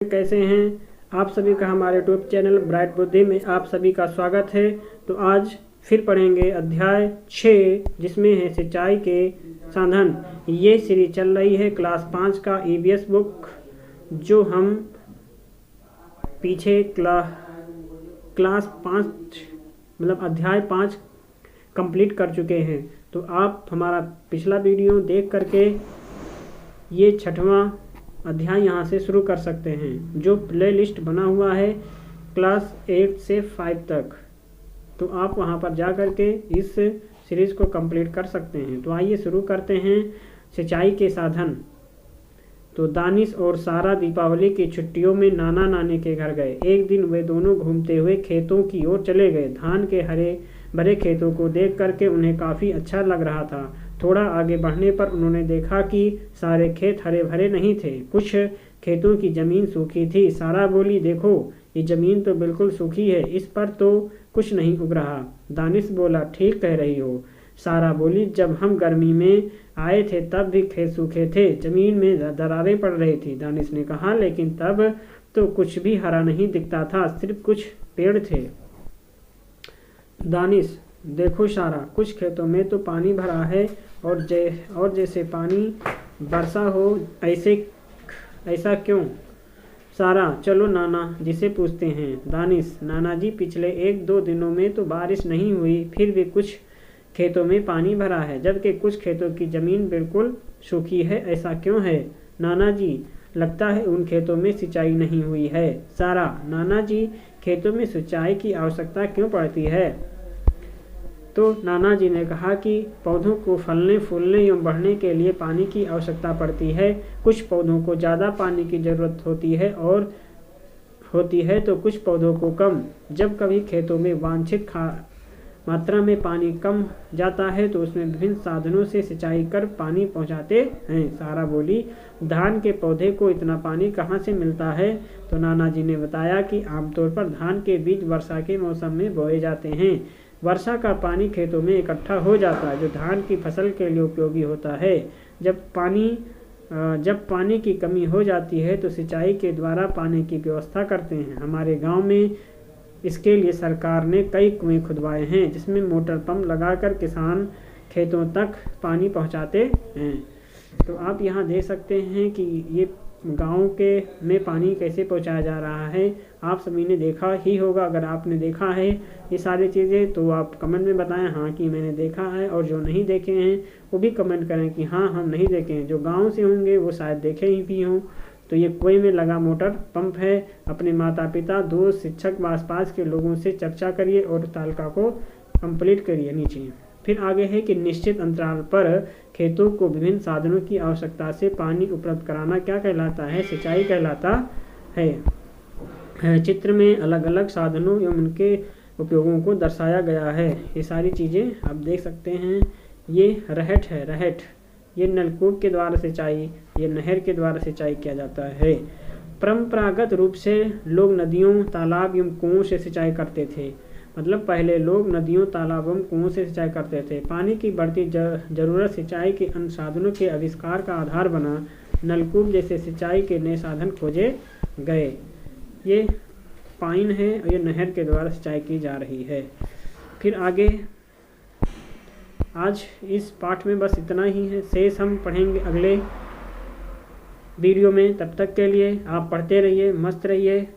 कैसे हैं आप सभी का हमारे यूट्यूब चैनल ब्राइट बुद्धि में आप सभी का स्वागत है। तो आज फिर पढ़ेंगे अध्याय 6 जिसमें है सिंचाई के साधन। ये सीरीज चल रही है क्लास 5 का ईवीएस बुक जो हम पीछे क्लास 5 मतलब अध्याय 5 कंप्लीट कर चुके हैं। तो आप हमारा पिछला वीडियो देख करके ये 6वां अध्याय यहाँ से शुरू कर सकते हैं जो प्ले लिस्ट बना हुआ है क्लास 8 से 5 तक। तो आप वहाँ पर जा करके इस सीरीज़ को कंप्लीट कर सकते हैं। तो आइए शुरू करते हैं सिंचाई के साधन। तो दानिश और सारा दीपावली की छुट्टियों में नाना नानी के घर गए। एक दिन वे दोनों घूमते हुए खेतों की ओर चले गए। धान के हरे भरे खेतों को देख करके उन्हें काफ़ी अच्छा लग रहा था। थोड़ा आगे बढ़ने पर उन्होंने देखा कि सारे खेत हरे भरे नहीं थे, कुछ खेतों की ज़मीन सूखी थी। सारा बोली, देखो ये ज़मीन तो बिल्कुल सूखी है, इस पर तो कुछ नहीं उग रहा। दानिश बोला, ठीक कह रही हो। सारा बोली, जब हम गर्मी में आए थे तब भी खेत सूखे थे, ज़मीन में दरारें पड़ रही थी। दानिश ने कहा, लेकिन तब तो कुछ भी हरा नहीं दिखता था, सिर्फ कुछ पेड़ थे। दानिश, देखो सारा, कुछ खेतों में तो पानी भरा है और जैसे पानी बरसा हो ऐसा क्यों? सारा, चलो नाना जी से पूछते हैं। दानिश, नाना जी, पिछले 1-2 दिनों में तो बारिश नहीं हुई, फिर भी कुछ खेतों में पानी भरा है, जबकि कुछ खेतों की ज़मीन बिल्कुल सूखी है, ऐसा क्यों है? नाना जी, लगता है उन खेतों में सिंचाई नहीं हुई है। सारा, नाना जी, खेतों में सिंचाई की आवश्यकता क्यों पड़ती है? तो नाना जी ने कहा कि पौधों को फलने फूलने एवं बढ़ने के लिए पानी की आवश्यकता पड़ती है। कुछ पौधों को ज़्यादा पानी की ज़रूरत होती है तो कुछ पौधों को कम। जब कभी खेतों में वांछित मात्रा में पानी कम जाता है तो उसमें विभिन्न साधनों से सिंचाई कर पानी पहुंचाते हैं। सारा बोली, धान के पौधे को इतना पानी कहाँ से मिलता है? तो नाना जी ने बताया कि आमतौर पर धान के बीज वर्षा के मौसम में बोए जाते हैं। वर्षा का पानी खेतों में इकट्ठा हो जाता है जो धान की फसल के लिए उपयोगी होता है। जब पानी की कमी हो जाती है तो सिंचाई के द्वारा पानी की व्यवस्था करते हैं। हमारे गांव में इसके लिए सरकार ने कई कुएं खुदवाए हैं जिसमें मोटर पंप लगाकर किसान खेतों तक पानी पहुंचाते हैं। तो आप यहाँ देख सकते हैं कि ये गांव में पानी कैसे पहुंचाया जा रहा है। आप सभी ने देखा ही होगा। अगर आपने देखा है ये सारी चीज़ें तो आप कमेंट में बताएं हाँ कि मैंने देखा है, और जो नहीं देखे हैं वो भी कमेंट करें कि हाँ हम नहीं देखे हैं। जो गांव से होंगे वो शायद देखे ही भी हों। तो ये कुएं में लगा मोटर पंप है। अपने माता पिता, दोस्त, शिक्षक व आसपास के लोगों से चर्चा करिए और तालिका को कंप्लीट करिए। नीचे फिर आगे है कि निश्चित अंतराल पर खेतों को विभिन्न साधनों की आवश्यकता से पानी उपलब्ध कराना क्या कहलाता है? सिंचाई कहलाता है। चित्र में अलग अलग साधनों एवं उनके उपयोगों को दर्शाया गया है। ये सारी चीज़ें आप देख सकते हैं। ये रहट है, रहट। ये नलकूप के द्वारा सिंचाई, ये नहर के द्वारा सिंचाई किया जाता है। परंपरागत रूप से लोग नदियों, तालाब एवं कुओं से सिंचाई करते थे। मतलब पहले लोग नदियों, तालाबों, कुओं से सिंचाई करते थे। पानी की बढ़ती जरूरत सिंचाई के अन्य साधनों के आविष्कार का आधार बना। नलकूप जैसे सिंचाई के नए साधन खोजे गए। ये पाइन है और ये नहर के द्वारा सिंचाई की जा रही है। फिर आगे आज इस पाठ में बस इतना ही है। शेष हम पढ़ेंगे अगले वीडियो में। तब तक के लिए आप पढ़ते रहिए, मस्त रहिए।